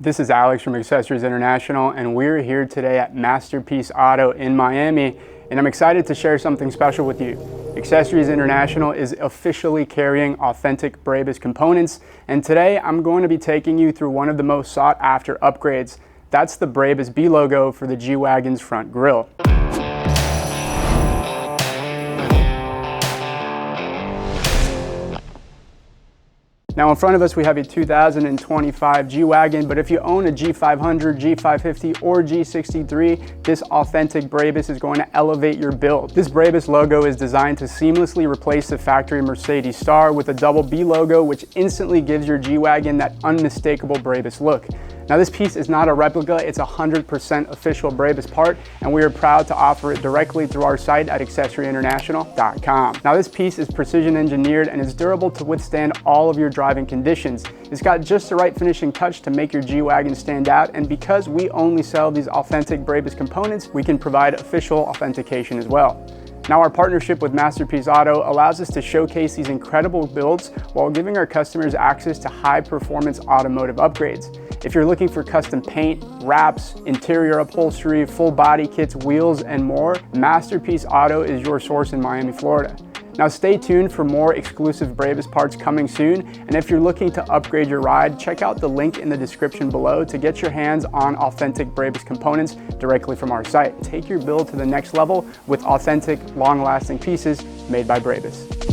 This is Alex from Accessories International, and we're here today at Masterpiece Auto in Miami, and I'm excited to share something special with you. Accessories International is officially carrying authentic BRABUS components, and today I'm going to be taking you through one of the most sought after upgrades. That's the BRABUS B logo for the G-Wagon's front grille. Now in front of us we have a 2025 G-Wagon, but if you own a G500, G550, or G63, this authentic BRABUS is going to elevate your build. This BRABUS logo is designed to seamlessly replace the factory Mercedes star with a double B logo, which instantly gives your G-Wagon that unmistakable BRABUS look. Now this piece is not a replica, it's a 100% official BRABUS part, and we are proud to offer it directly through our site at accessoryinternational.com. Now this piece is precision engineered and is durable to withstand all of your driving conditions. It's got just the right finishing touch to make your G-Wagon stand out, and because we only sell these authentic BRABUS components, we can provide official authentication as well. Now our partnership with Masterpiece Auto allows us to showcase these incredible builds while giving our customers access to high-performance automotive upgrades. If you're looking for custom paint, wraps, interior upholstery, full body kits, wheels, and more, Masterpiece Auto is your source in Miami, Florida. Now stay tuned for more exclusive BRABUS parts coming soon, and if you're looking to upgrade your ride, check out the link in the description below to get your hands on authentic BRABUS components directly from our site. Take your build to the next level with authentic, long-lasting pieces made by BRABUS.